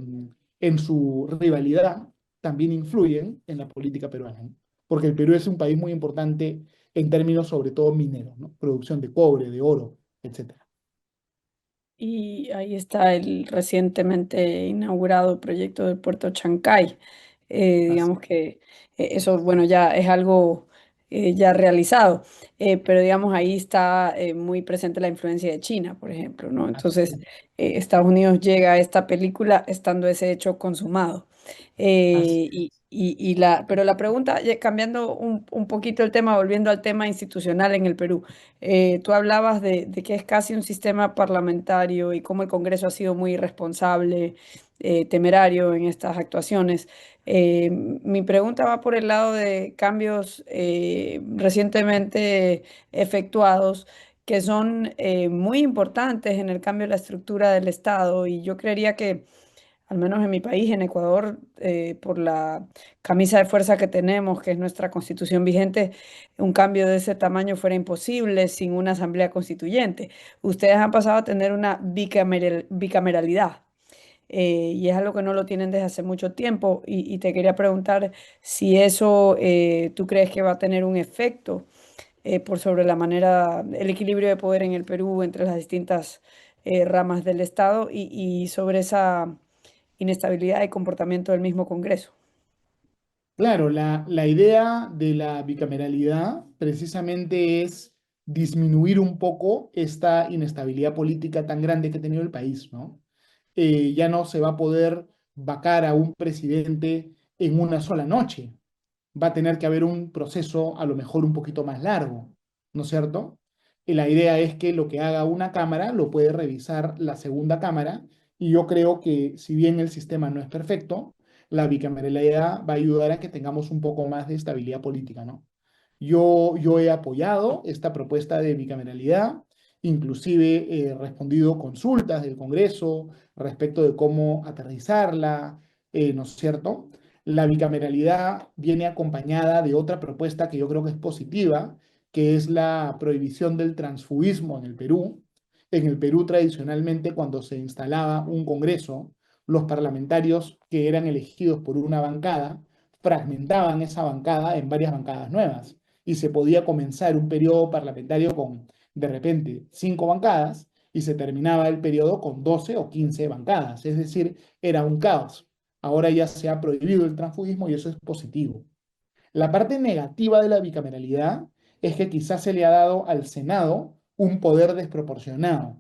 en su rivalidad también influyen en la política peruana, ¿no? Porque el Perú es un país muy importante en términos sobre todo mineros, ¿no? Producción de cobre, de oro, etcétera. Y ahí está el recientemente inaugurado proyecto del puerto Chancay. Así, Digamos que eso, bueno, ya es algo ya realizado, pero digamos ahí está muy presente la influencia de China, por ejemplo, ¿no? Entonces, así, Estados Unidos llega a esta película estando ese hecho consumado. así Pero la pregunta, ya cambiando un poquito el tema, volviendo al tema institucional en el Perú. Tú hablabas de que es casi un sistema parlamentario y cómo el Congreso ha sido muy irresponsable, temerario en estas actuaciones. Mi pregunta va por el lado de cambios recientemente efectuados que son muy importantes en el cambio de la estructura del Estado y yo creería que al menos en mi país, en Ecuador, por la camisa de fuerza que tenemos, que es nuestra constitución vigente, un cambio de ese tamaño fuera imposible sin una asamblea constituyente. Ustedes han pasado a tener una bicameralidad. Y es algo que no lo tienen desde hace mucho tiempo y te quería preguntar si eso tú crees que va a tener un efecto por sobre la manera, el equilibrio de poder en el Perú entre las distintas ramas del Estado y sobre esa inestabilidad y comportamiento del mismo Congreso. Claro, la idea de la bicameralidad precisamente es disminuir un poco esta inestabilidad política tan grande que ha tenido el país, ¿no? Ya no se va a poder vacar a un presidente en una sola noche. Va a tener que haber un proceso a lo mejor un poquito más largo, ¿no es cierto? Y la idea es que lo que haga una cámara lo puede revisar la segunda cámara y yo creo que si bien el sistema no es perfecto, la bicameralidad va a ayudar a que tengamos un poco más de estabilidad política, ¿no? Yo he apoyado esta propuesta de bicameralidad, inclusive he respondido consultas del Congreso respecto de cómo aterrizarla, ¿no es cierto? La bicameralidad viene acompañada de otra propuesta que yo creo que es positiva, que es la prohibición del transfugismo en el Perú. En el Perú tradicionalmente cuando se instalaba un Congreso, los parlamentarios que eran elegidos por una bancada fragmentaban esa bancada en varias bancadas nuevas y se podía comenzar un periodo parlamentario con de repente 5 bancadas y se terminaba el periodo con 12 o 15 bancadas, es decir, era un caos. Ahora ya se ha prohibido el transfugismo y eso es positivo. La parte negativa de la bicameralidad es que quizás se le ha dado al Senado un poder desproporcionado.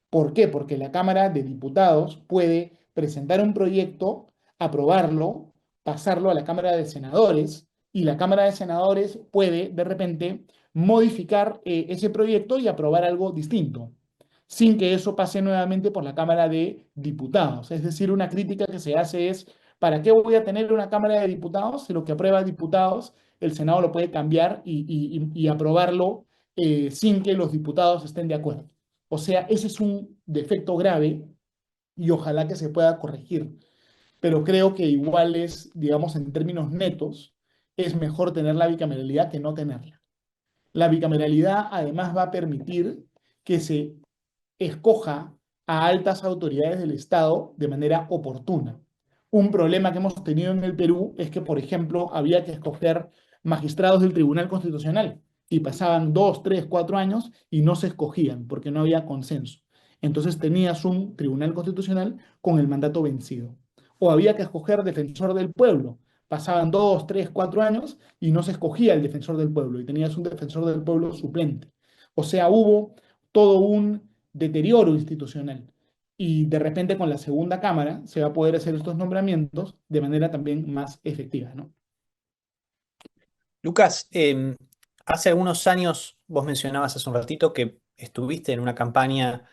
¿Por qué? Porque la Cámara de Diputados puede presentar un proyecto, aprobarlo, pasarlo a la Cámara de Senadores y la Cámara de Senadores puede de repente modificar ese proyecto y aprobar algo distinto, sin que eso pase nuevamente por la Cámara de Diputados. Es decir, una crítica que se hace es, ¿para qué voy a tener una Cámara de Diputados si lo que aprueba diputados, el Senado lo puede cambiar y aprobarlo sin que los diputados estén de acuerdo? O sea, ese es un defecto grave y ojalá que se pueda corregir. Pero creo que igual es, digamos, en términos netos, es mejor tener la bicameralidad que no tenerla. La bicameralidad además va a permitir que se escoja a altas autoridades del Estado de manera oportuna. Un problema que hemos tenido en el Perú es que, por ejemplo, había que escoger magistrados del Tribunal Constitucional y pasaban 2, 3, 4 años y no se escogían porque no había consenso. Entonces tenías un Tribunal Constitucional con el mandato vencido. O había que escoger defensor del pueblo. Pasaban 2, 3, 4 años y no se escogía el defensor del pueblo y tenías un defensor del pueblo suplente. O sea, hubo todo un deterioro institucional. Y de repente con la segunda cámara se va a poder hacer estos nombramientos de manera también más efectiva, ¿no? Lucas, hace algunos años vos mencionabas hace un ratito que estuviste en una campaña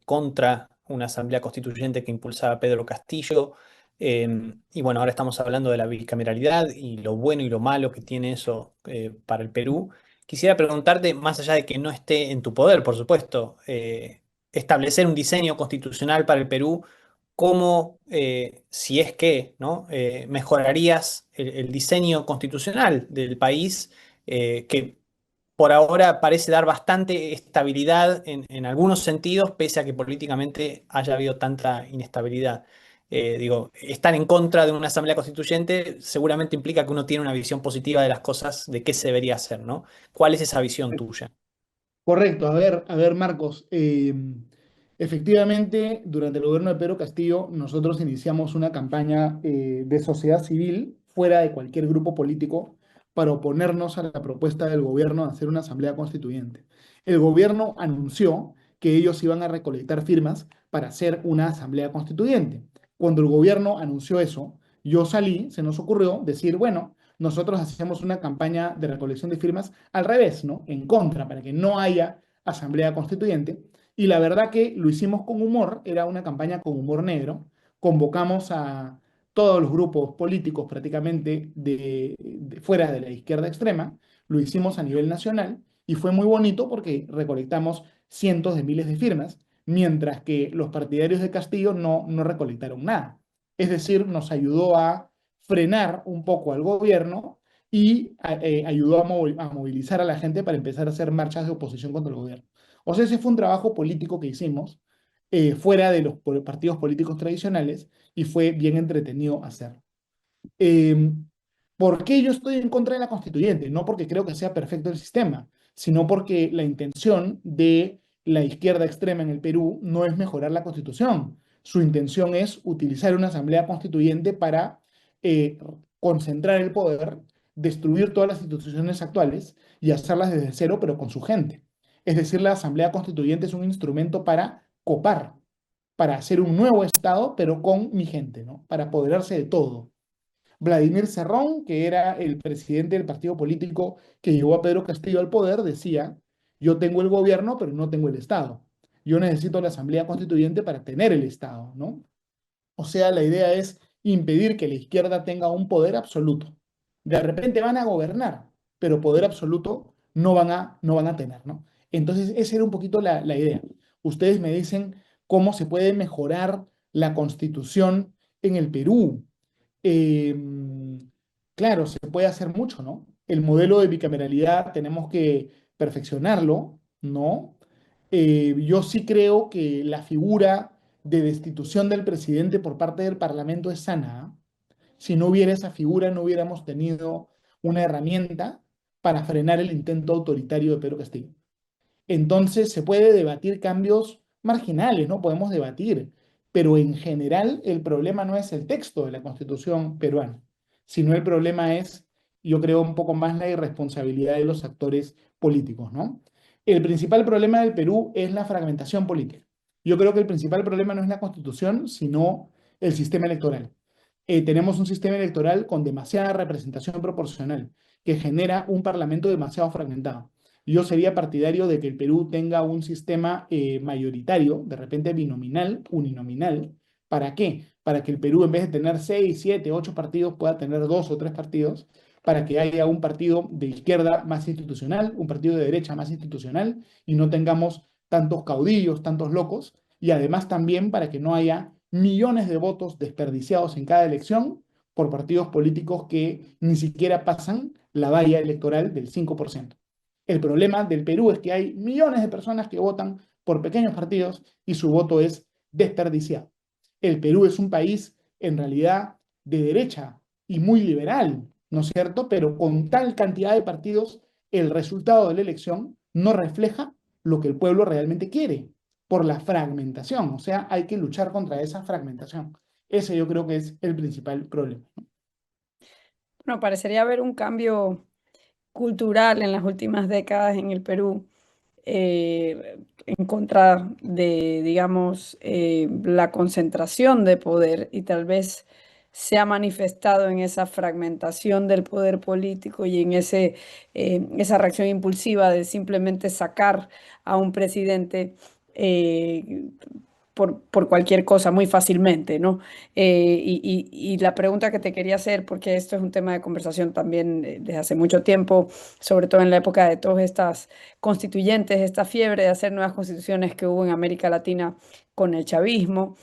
contra una asamblea constituyente que impulsaba Pedro Castillo. Y bueno, ahora estamos hablando de la bicameralidad y lo bueno y lo malo que tiene eso para el Perú. Quisiera preguntarte, más allá de que no esté en tu poder, por supuesto, establecer un diseño constitucional para el Perú. ¿Cómo, si es que, ¿no? Mejorarías el diseño constitucional del país, que por ahora parece dar bastante estabilidad en algunos sentidos, pese a que políticamente haya habido tanta inestabilidad. Digo, estar en contra de una asamblea constituyente seguramente implica que uno tiene una visión positiva de las cosas, de qué se debería hacer, ¿no? ¿Cuál es esa visión tuya? Correcto, a ver, Marcos, efectivamente, durante el gobierno de Pedro Castillo, nosotros iniciamos una campaña de sociedad civil fuera de cualquier grupo político para oponernos a la propuesta del gobierno de hacer una asamblea constituyente. El gobierno anunció que ellos iban a recolectar firmas para hacer una asamblea constituyente. Cuando el gobierno anunció eso, yo salí, se nos ocurrió decir, bueno, nosotros hacemos una campaña de recolección de firmas al revés, ¿no? En contra, para que no haya asamblea constituyente. Y la verdad que lo hicimos con humor, era una campaña con humor negro. Convocamos a todos los grupos políticos prácticamente fuera de la izquierda extrema, lo hicimos a nivel nacional y fue muy bonito porque recolectamos cientos de miles de firmas, mientras que los partidarios de Castillo no recolectaron nada. Es decir, nos ayudó a frenar un poco al gobierno y ayudó a movilizar a la gente para empezar a hacer marchas de oposición contra el gobierno. O sea, ese fue un trabajo político que hicimos fuera de los partidos políticos tradicionales y fue bien entretenido hacerlo. Eh, ¿Por qué yo estoy en contra de la constituyente? No porque creo que sea perfecto el sistema, sino porque la intención de la izquierda extrema en el Perú no es mejorar la constitución. Su intención es utilizar una asamblea constituyente para eh, concentrar el poder, destruir todas las instituciones actuales y hacerlas desde cero, pero con su gente. Es decir, la asamblea constituyente es un instrumento para copar, para hacer un nuevo Estado, pero con mi gente, ¿no? Para apoderarse de todo. Vladimir Cerrón, que era el presidente del partido político que llevó a Pedro Castillo al poder, decía, yo tengo el gobierno, pero no tengo el Estado. Yo necesito la Asamblea Constituyente para tener el Estado, ¿no? O sea, la idea es impedir que la izquierda tenga un poder absoluto. De repente van a gobernar, pero poder absoluto no van a tener, ¿no? Entonces, esa era un poquito la idea. Ustedes me dicen cómo se puede mejorar la constitución en el Perú. Eh, claro, se puede hacer mucho, ¿no? El modelo de bicameralidad tenemos que perfeccionarlo, ¿no? Yo sí creo que la figura de destitución del presidente por parte del Parlamento es sana. ¿Ah? Si no hubiera esa figura, no hubiéramos tenido una herramienta para frenar el intento autoritario de Pedro Castillo. Entonces se puede debatir cambios marginales, ¿no? Podemos debatir, pero en general el problema no es el texto de la Constitución peruana, sino el problema es, yo creo, un poco más la irresponsabilidad de los actores políticos, ¿no? El principal problema del Perú es la fragmentación política. Yo creo que el principal problema no es la Constitución, sino el sistema electoral. Tenemos un sistema electoral con demasiada representación proporcional, que genera un parlamento demasiado fragmentado. Yo sería partidario de que el Perú tenga un sistema mayoritario, de repente binominal, uninominal. ¿Para qué? Para que el Perú, en vez de tener 6, 7, 8 partidos, pueda tener 2 o 3 partidos, para que haya un partido de izquierda más institucional, un partido de derecha más institucional, y no tengamos tantos caudillos, tantos locos, y además también para que no haya millones de votos desperdiciados en cada elección por partidos políticos que ni siquiera pasan la valla electoral del 5%. El problema del Perú es que hay millones de personas que votan por pequeños partidos y su voto es desperdiciado. El Perú es un país en realidad de derecha y muy liberal, ¿no es cierto? Pero con tal cantidad de partidos, el resultado de la elección no refleja lo que el pueblo realmente quiere por la fragmentación. O sea, hay que luchar contra esa fragmentación. Ese yo creo que es el principal problema. Bueno, parecería haber un cambio cultural en las últimas décadas en el Perú, en contra de, digamos, la concentración de poder y tal vez se ha manifestado en esa fragmentación del poder político y en esa reacción impulsiva de simplemente sacar a un presidente eh, por cualquier cosa muy fácilmente, ¿no? Y la pregunta que te quería hacer, porque esto es un tema de conversación también desde hace mucho tiempo, sobre todo en la época de todas estas constituyentes, esta fiebre de hacer nuevas constituciones que hubo en América Latina con el chavismo,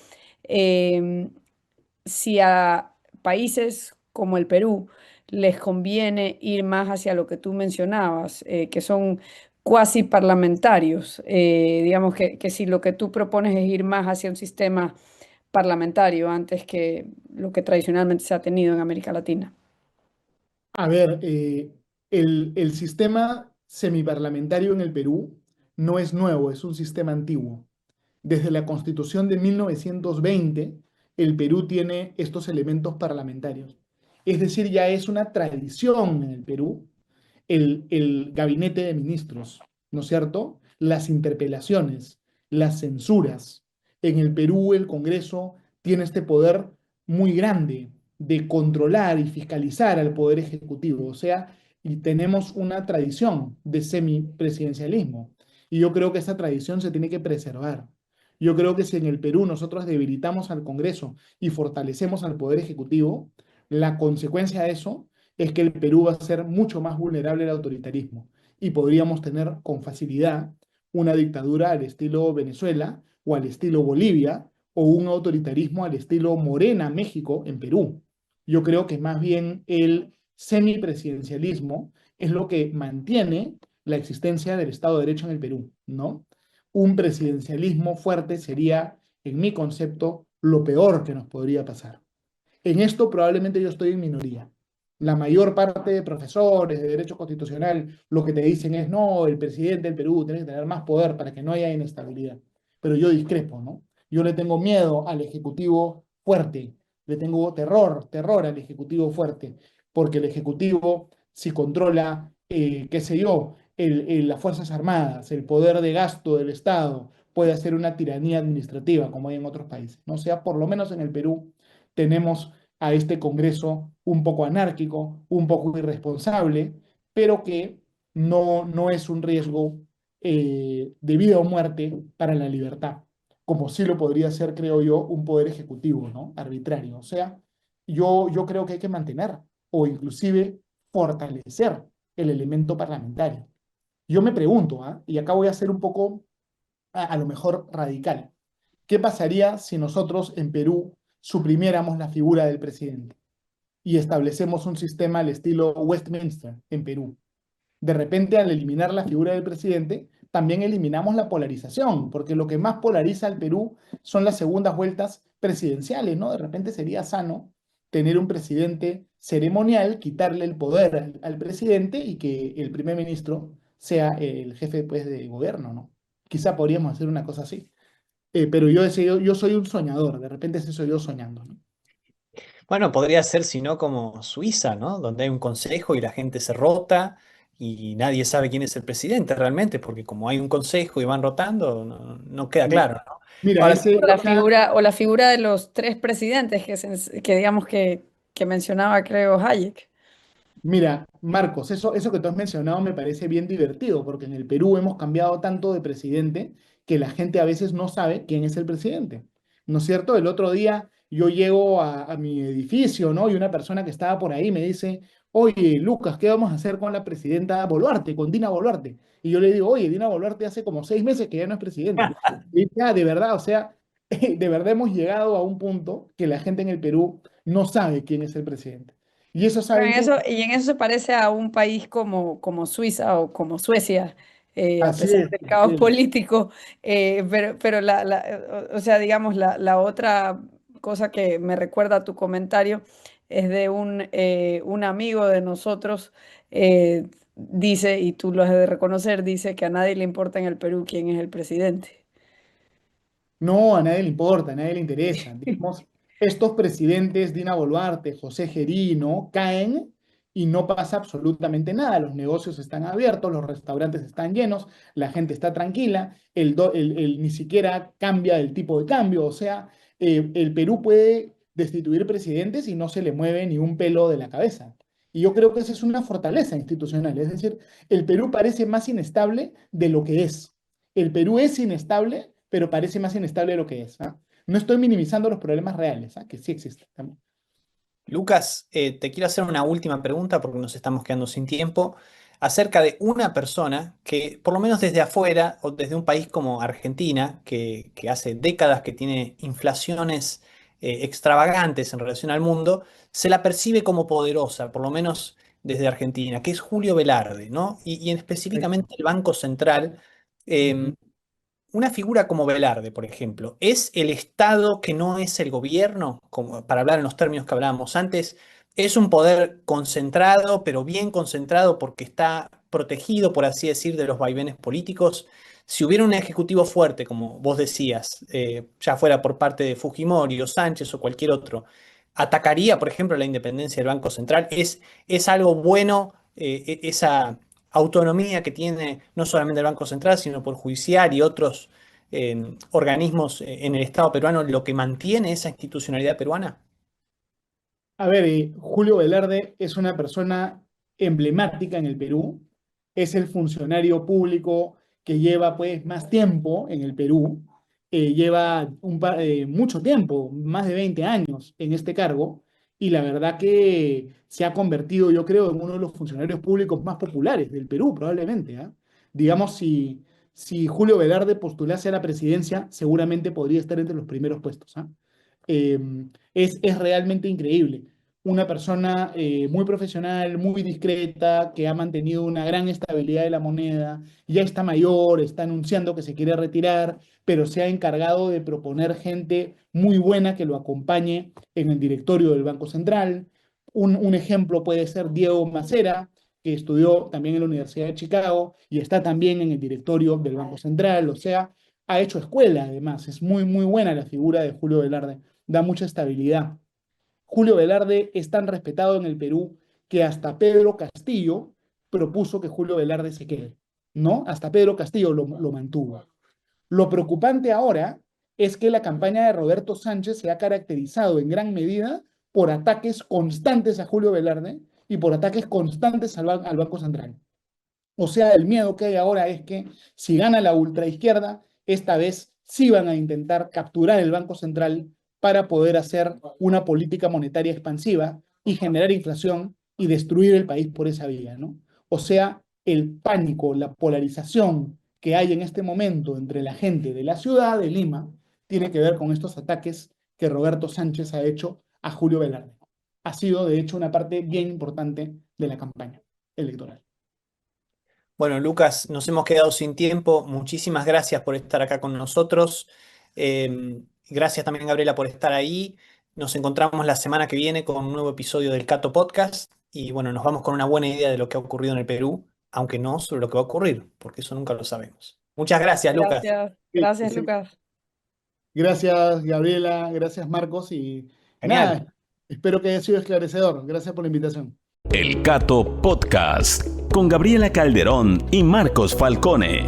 si a países como el Perú les conviene ir más hacia lo que tú mencionabas, que son cuasi parlamentarios. Digamos que si lo que tú propones es ir más hacia un sistema parlamentario antes que lo que tradicionalmente se ha tenido en América Latina. A ver, el sistema semiparlamentario en el Perú no es nuevo, es un sistema antiguo. Desde la Constitución de 1920, el Perú tiene estos elementos parlamentarios. Es decir, ya es una tradición en el Perú el gabinete de ministros, ¿no es cierto? Las interpelaciones, las censuras. En el Perú el Congreso tiene este poder muy grande de controlar y fiscalizar al poder ejecutivo, o sea, y tenemos una tradición de semipresidencialismo. Y yo creo que esa tradición se tiene que preservar. Yo creo que si en el Perú nosotros debilitamos al Congreso y fortalecemos al Poder Ejecutivo, la consecuencia de eso es que el Perú va a ser mucho más vulnerable al autoritarismo y podríamos tener con facilidad una dictadura al estilo Venezuela o al estilo Bolivia o un autoritarismo al estilo Morena, México, en Perú. Yo creo que más bien el semipresidencialismo es lo que mantiene la existencia del Estado de Derecho en el Perú, ¿no? Un presidencialismo fuerte sería, en mi concepto, lo peor que nos podría pasar. En esto probablemente yo estoy en minoría. La mayor parte de profesores de derecho constitucional lo que te dicen es, no, el presidente del Perú tiene que tener más poder para que no haya inestabilidad. Pero yo discrepo, ¿no? Yo le tengo miedo al Ejecutivo fuerte, le tengo terror al Ejecutivo fuerte, porque el Ejecutivo, si controla, qué sé yo, las Fuerzas Armadas, el poder de gasto del Estado, puede hacer una tiranía administrativa, como hay en otros países, ¿no? O sea, por lo menos en el Perú tenemos a este Congreso un poco anárquico, un poco irresponsable, pero que no es un riesgo de vida o muerte para la libertad, como sí lo podría ser, creo yo, un poder ejecutivo, ¿no? Arbitrario. O sea, yo creo que hay que mantener o inclusive fortalecer el elemento parlamentario. Yo me pregunto, ¿ah? Y acá voy a ser un poco, a lo mejor, radical. ¿Qué pasaría si nosotros en Perú suprimiéramos la figura del presidente y establecemos un sistema al estilo Westminster en Perú? De repente, al eliminar la figura del presidente, también eliminamos la polarización, porque lo que más polariza al Perú son las segundas vueltas presidenciales, ¿no? De repente sería sano tener un presidente ceremonial, quitarle el poder al presidente y que el primer ministro sea el jefe, pues, de gobierno, ¿no? Quizá podríamos hacer una cosa así. Pero yo soy un soñador, de repente ese soy yo soñando, ¿no? Bueno, podría ser, si no, como Suiza, ¿no? Donde hay un consejo y la gente se rota y nadie sabe quién es el presidente realmente, porque como hay un consejo y van rotando, no queda Mi- claro, ¿no? Mira, Ahora, O la figura de los tres presidentes que digamos que mencionaba, creo, Hayek. mira, Marcos, eso que tú has mencionado me parece bien divertido, porque en el Perú hemos cambiado tanto de presidente que la gente a veces no sabe quién es el presidente. ¿No es cierto? El otro día yo llego a mi edificio, ¿no? Y una persona que estaba por ahí me dice, oye, Lucas, ¿qué vamos a hacer con la presidenta Boluarte, con Dina Boluarte? Y yo le digo, oye, Dina Boluarte hace como 6 meses que ya no es presidenta. Y ya, de verdad, o sea, de verdad hemos llegado a un punto que la gente en el Perú no sabe quién es el presidente. Y eso Pero saben que y en eso se parece a un país como Suiza o como Suecia, a así pesar es, del así caos es. político. Pero o sea, digamos, la otra cosa que me recuerda a tu comentario es de un amigo de nosotros, dice, y tú lo has de reconocer, dice que a nadie le importa en el Perú quién es el presidente. No, a nadie le importa, a nadie le interesa. Digamos, estos presidentes, Dina Boluarte, José Gerino, caen y no pasa absolutamente nada. Los negocios están abiertos, los restaurantes están llenos, la gente está tranquila, ni siquiera cambia el tipo de cambio. O sea, el Perú puede destituir presidentes y no se le mueve ni un pelo de la cabeza. Y yo creo que esa es una fortaleza institucional. Es decir, el Perú parece más inestable de lo que es. El Perú es inestable, pero parece más inestable de lo que es. ¿Ah? No estoy minimizando los problemas reales, ¿ah? Que sí existen también. Lucas, te quiero hacer una última pregunta porque nos estamos quedando sin tiempo acerca de una persona que, por lo menos desde afuera o desde un país como Argentina, que hace décadas que tiene inflaciones extravagantes en relación al mundo, se la percibe como poderosa, por lo menos desde Argentina, que es Julio Velarde, ¿no? Y Correcto. específicamente el Banco Central. Ujú. em, una figura como Velarde, por ejemplo, ¿es el Estado que no es el gobierno? Como, para hablar en los términos que hablábamos antes, ¿es un poder concentrado, pero bien concentrado porque está protegido, por así decir, de los vaivenes políticos? Si hubiera un ejecutivo fuerte, como vos decías, ya fuera por parte de Fujimori o Sánchez o cualquier otro, ¿atacaría, por ejemplo, la independencia del Banco Central? Es algo bueno esa autonomía que tiene no solamente el Banco Central, sino por judicial y otros organismos en el Estado peruano, lo que mantiene esa institucionalidad peruana? A ver, Julio Velarde es una persona emblemática en el Perú, es el funcionario público que lleva pues más tiempo en el Perú, lleva mucho tiempo, más de 20 años en este cargo, y la verdad que se ha convertido, yo creo, en uno de los funcionarios públicos más populares del Perú, probablemente, ¿ah? Digamos, si Julio Velarde postulase a la presidencia, seguramente podría estar entre los primeros puestos, ¿ah? Eh, es realmente increíble. Una persona muy profesional, muy discreta, que ha mantenido una gran estabilidad de la moneda, ya está mayor, está anunciando que se quiere retirar, pero se ha encargado de proponer gente muy buena que lo acompañe en el directorio del Banco Central. Un ejemplo puede ser Diego Macera, que estudió también en la Universidad de Chicago y está también en el directorio del Banco Central, o sea, ha hecho escuela además, es muy, muy buena la figura de Julio Velarde, da mucha estabilidad. Julio Velarde es tan respetado en el Perú que hasta Pedro Castillo propuso que Julio Velarde se quede, ¿no? Hasta Pedro Castillo lo mantuvo. Lo preocupante ahora es que la campaña de Roberto Sánchez se ha caracterizado en gran medida por ataques constantes a Julio Velarde y por ataques constantes al Banco Central. O sea, el miedo que hay ahora es que si gana la ultraizquierda, esta vez sí van a intentar capturar el Banco Central para poder hacer una política monetaria expansiva y generar inflación y destruir el país por esa vía, ¿no? O sea, el pánico, la polarización que hay en este momento entre la gente de la ciudad de Lima tiene que ver con estos ataques que Roberto Sánchez ha hecho a Julio Velarde. Ha sido, de hecho, una parte bien importante de la campaña electoral. Bueno, Lucas, nos hemos quedado sin tiempo. Muchísimas gracias por estar acá con nosotros. Gracias también, Gabriela, por estar ahí. Nos encontramos la semana que viene con un nuevo episodio del Cato Podcast. Y bueno, nos vamos con una buena idea de lo que ha ocurrido en el Perú, aunque no sobre lo que va a ocurrir, porque eso nunca lo sabemos. Muchas gracias, Lucas. Gracias, Sí, gracias, sí. Lucas. Gracias, Gabriela, gracias, Marcos, y Genial. nada, espero que haya sido esclarecedor. Gracias por la invitación. El Cato Podcast con Gabriela Calderón y Marcos Falcone.